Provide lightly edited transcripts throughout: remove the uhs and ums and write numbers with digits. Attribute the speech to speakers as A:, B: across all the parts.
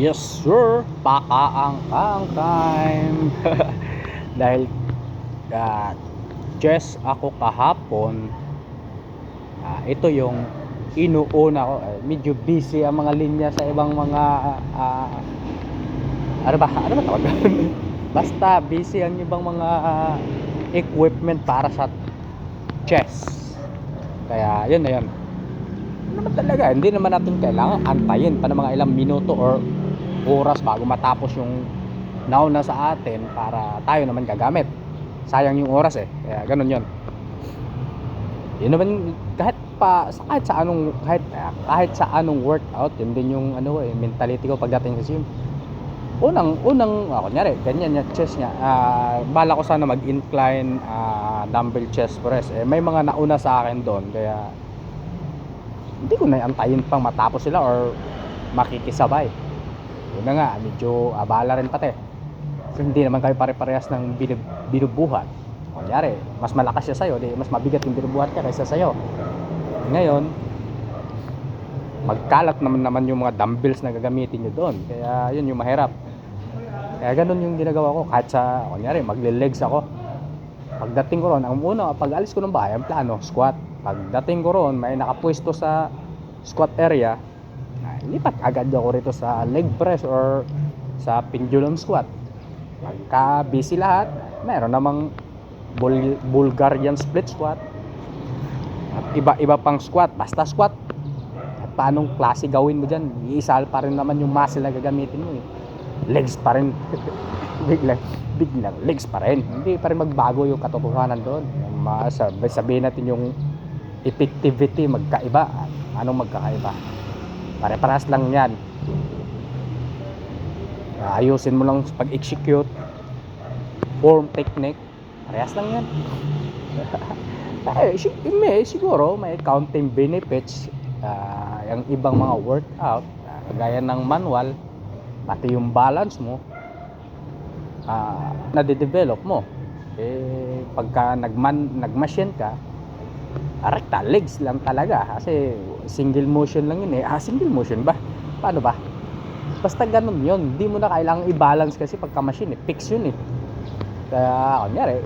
A: Yes sir, pakaang-ang time. Dahil ah, chess ako kahapon, ito yung inuuna ko. Medyo busy ang mga linya sa ibang mga ano ba tawag doon? Basta busy ang ibang mga equipment para sa chess. Kaya yun na yun. Ano naman talaga, hindi naman natin kailangan antayin pa ng mga ilang minuto or oras bago matapos yung nauna sa atin para tayo naman gagamit. Sayang yung oras eh. Kaya ganun yun. Yun naman kahit sa anong workout, yun din yung mentality ko pagdating sa gym. Unang kunyari ganyan yung chest niya. Bala ko sana mag-incline dumbbell chest press. May mga nauna sa akin doon kaya hindi ko na antayin pang matapos sila or makikisabay. Yun na nga, medyo abala rin pati. Kasi hindi naman kayo pare-parehas ng binubuhat. Kunyari, mas malakas siya sa'yo, di mas mabigat yung binubuhat ka kaysa sa'yo. Ngayon, magkalat naman yung mga dumbbells na gagamitin nyo doon. Kaya yun yung mahirap. Kaya ganun yung ginagawa ko. Kahit sa, kunyari, magle-legs ako. Pagdating ko ron, ang una, pag alis ko ng bahay, ang plano, squat. Pagdating ko ron, may nakapwesto sa squat area, lipat agad ako rito sa leg press or sa pendulum squat. Pagka busy lahat, meron namang Bulgarian split squat at iba-iba pang squat, basta squat. At paanong klase gawin mo dyan, iisa pa rin naman yung muscle na gagamitin mo eh. Legs pa rin. biglang legs pa rin, hindi pa rin magbago yung katotohanan doon. Sabihin natin yung effectivity magkaiba. Anong magkakaiba? Pare-parehas lang yan. Ayusin mo lang pag-execute, form, technique, parehas lang yan. Siguro may counting benefits yung ibang mga workout, gaya ng manual, pati yung balance mo nade-develop mo. Pagka nag-machine ka, recta legs lang talaga kasi single motion lang yun eh. Single motion ba? Paano ba? Basta ganun yun, hindi mo na kailangang i-balance kasi pagka machine fix yun eh. Kaya kunyari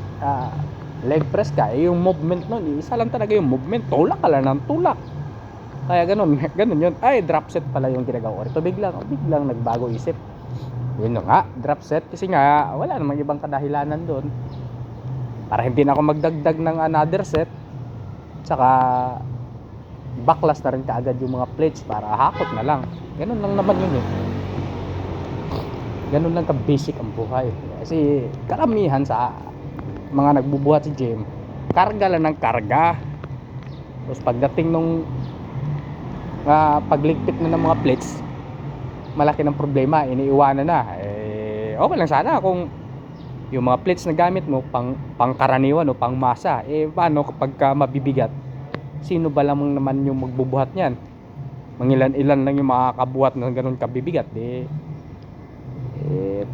A: leg press ka, yung movement nun isa lang talaga yung movement, tulak ka lang ng tulak. Kaya ganun yun. Drop set pala yung ginagawa ko. Ito biglang nagbago isip. Yun nga, drop set kasi nga wala namang ibang kadahilanan doon para hindi na ako magdagdag ng another set. Tsaka backlash na rin kaagad yung mga plates para hakot na lang. Ganun lang naman yun eh. Ganun lang ka basic ang buhay. Kasi karamihan sa mga nagbubuhat sa gym, karga lang ng karga. Tapos pagdating nung pagligpit na ng mga plates, malaki ng problema, iniiwanan na. Okay lang sana kung yung mga plates na gamit mo pangkaraniwan o pang masa. Paano kapag mabibigat? Sino ba lamang naman yung magbubuhat niyan? Mangilan-ilan lang yung makakabuhat ng ganun kabibigat.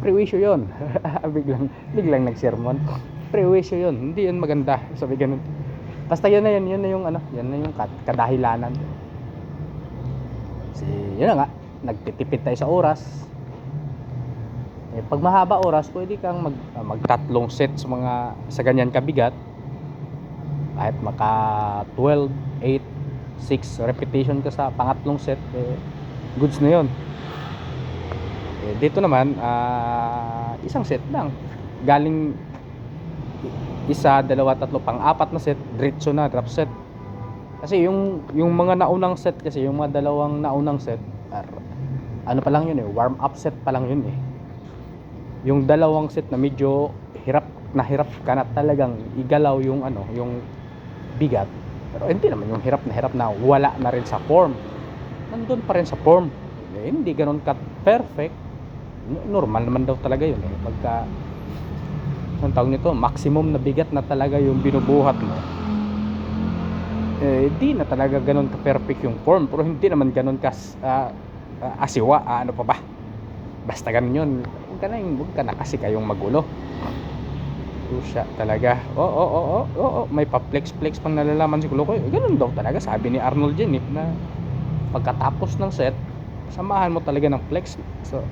A: Prewisyo yun. biglang nagsermon. Prewisyo yun. Hindi yun maganda. Sabi ganun. Basta yun na yung kadahilanan. Kasi yun na nga, nagtitipid tayo sa oras. Pag mahaba oras, pwede kang magtatlong set sa ganyan kabigat. Kahit maka 12, 8, 6 repetition ka sa pangatlong set, goods na yun. Dito naman, isang set lang. Galing isa, dalawa, tatlo, pang-apat na set, diretso na, drop set. Kasi yung mga naunang set kasi, yung mga dalawang naunang set, ano pa lang yun eh, warm up set pa lang yun eh. Yung dalawang set na medyo hirap ka na talagang igalaw yung bigat. Pero hindi naman yung hirap na wala na rin sa form. Nandun pa rin sa form. Hindi ganun ka perfect. Normal naman daw talaga yun eh. Pagka ang tawag nito, maximum na bigat na talaga yung binubuhat mo. Hindi na talaga ganun ka perfect yung form. Pero hindi naman ganun ka asiwa, ano pa ba? Basta ganun yun. Huwag ka na kasi kayong magulo. Siya talaga. May pa-flex pang nalalaman siguro ko. Ganun daw talaga sabi ni Arnold Janip na pagkatapos ng set, samahan mo talaga ng flex. So